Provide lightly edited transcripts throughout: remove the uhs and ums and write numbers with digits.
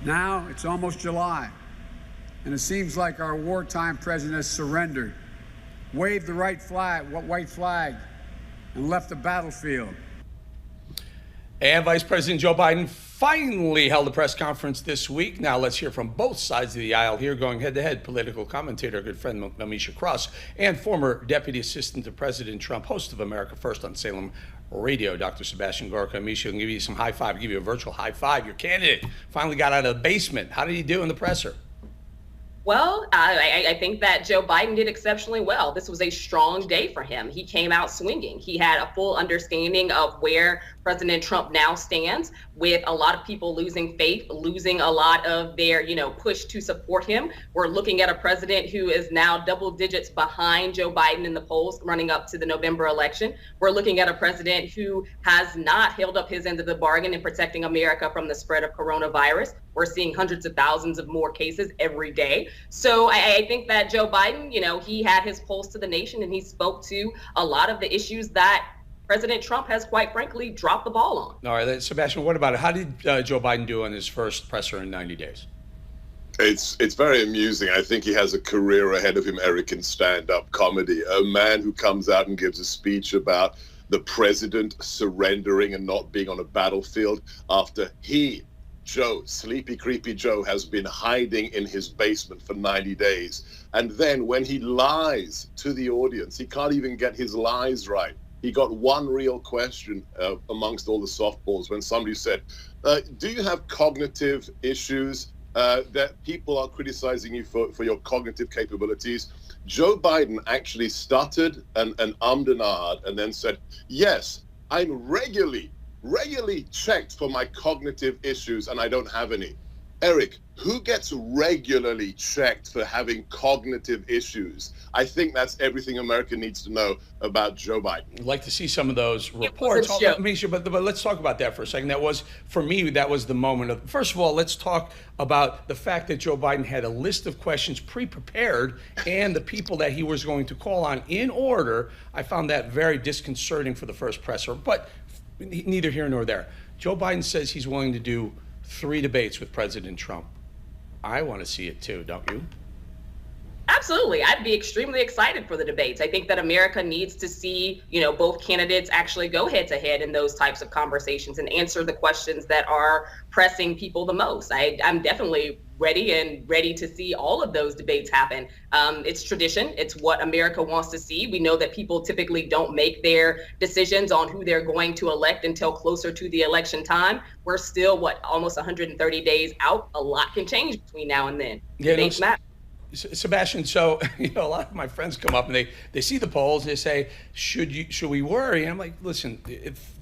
Now it's almost July, and it seems like our wartime president has surrendered, waved the white flag, and left the battlefield. And Vice President Joe Biden finally held a press conference this week. Now let's hear from both sides of the aisle here, going head-to-head. Political commentator, good friend Amisha Cross, and former Deputy Assistant to President Trump, host of America First on Salem Radio, Dr. Sebastian Gorka. Amisha, I'll give you some high five, give you a virtual high five. Your candidate finally got out of the basement. How did he do in the presser? Well, I think that Joe Biden did exceptionally well. This was a strong day for him. He came out swinging. He had a full understanding of where President Trump now stands, with a lot of people losing faith, losing a lot of their, push to support him. We're looking at a president who is now double digits behind Joe Biden in the polls running up to the November election. We're looking at a president who has not held up his end of the bargain in protecting America from the spread of coronavirus. We're seeing hundreds of thousands of more cases every day. So I think that Joe Biden, he had his pulse to the nation, and he spoke to a lot of the issues that President Trump has, quite frankly, dropped the ball on. All right, Sebastian, what about it? How did Joe Biden do on his first presser in 90 days? It's very amusing. I think he has a career ahead of him, Eric, in stand-up comedy. A man who comes out and gives a speech about the president surrendering and not being on a battlefield after Joe, Sleepy Creepy Joe, has been hiding in his basement for 90 days. And then when he lies to the audience, he can't even get his lies right. He got one real question amongst all the softballs when somebody said, do you have cognitive issues that people are criticizing you for your cognitive capabilities? Joe Biden actually stuttered and ummed and ahed and then said, yes, I'm regularly checked for my cognitive issues and I don't have any. Eric, who gets regularly checked for having cognitive issues? I think that's everything America needs to know about Joe Biden. I'd like to see some of those reports. Misha, but let's talk about that for a second. That was, for me, that was the moment of, first of all, let's talk about the fact that Joe Biden had a list of questions pre-prepared and the people that he was going to call on in order. I found that very disconcerting for the first presser, but neither here nor there. Joe Biden says he's willing to do 3 debates with President Trump. I want to see it too, don't you? Absolutely. I'd be extremely excited for the debates. I think that America needs to see, both candidates actually go head to head in those types of conversations and answer the questions that are pressing people the most. I'm definitely ready to see all of those debates happen. It's tradition. It's what America wants to see. We know that people typically don't make their decisions on who they're going to elect until closer to the election time. We're still, almost 130 days out. A lot can change between now and then. Debates matter. Sebastian, so a lot of my friends come up and they see the polls. They say, should we worry? And I'm like, listen, if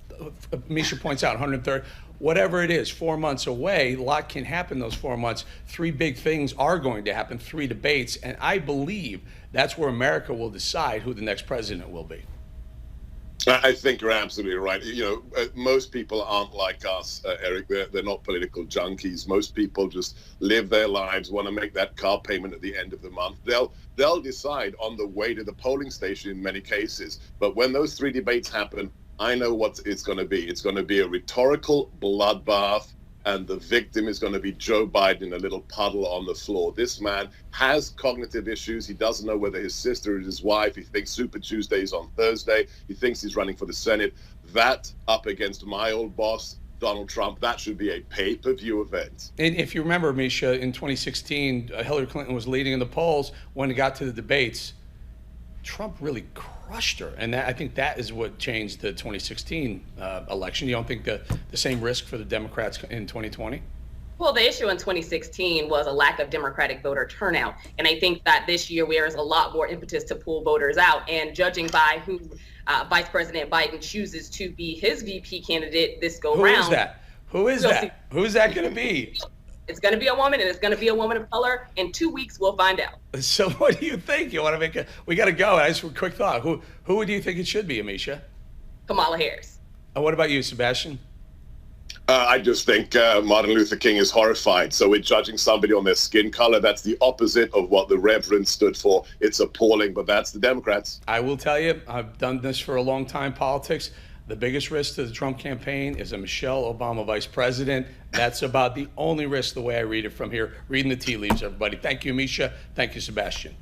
Misha points out 130, whatever it is, 4 months away, a lot can happen those 4 months. 3 big things are going to happen, 3 debates, and I believe that's where America will decide who the next president will be. I think you're absolutely right. Most people aren't like us, Eric. They're not political junkies. Most people just live their lives, want to make that car payment at the end of the month. They'll decide on the way to the polling station in many cases. But when those 3 debates happen, I know what it's going to be. It's going to be a rhetorical bloodbath, and the victim is going to be Joe Biden in a little puddle on the floor. This man has cognitive issues. He doesn't know whether his sister is his wife. He thinks Super Tuesday is on Thursday. He thinks he's running for the Senate. That up against my old boss, Donald Trump, that should be a pay-per-view event. And if you remember, Misha, in 2016, Hillary Clinton was leading in the polls. When it got to the debates, Trump really crushed her. And I think that is what changed the 2016 election. You don't think the same risk for the Democrats in 2020? Well, the issue in 2016 was a lack of Democratic voter turnout. And I think that this year there's a lot more impetus to pull voters out. And judging by who Vice President Biden chooses to be his VP candidate this go round. Who is that? Who's that going to be? It's going to be a woman, and it's going to be a woman of color. In 2 weeks, we'll find out. So what do you think? You want to make we got to go. I just a quick thought. Who do you think it should be, Amisha? Kamala Harris. And what about you, Sebastian? I just think Martin Luther King is horrified. So we're judging somebody on their skin color. That's the opposite of what the Reverend stood for. It's appalling, but that's the Democrats. I will tell you, I've done this for a long time, politics. The biggest risk to the Trump campaign is a Michelle Obama vice president. That's about the only risk, the way I read it from here. Reading the tea leaves, everybody. Thank you, Misha. Thank you, Sebastian.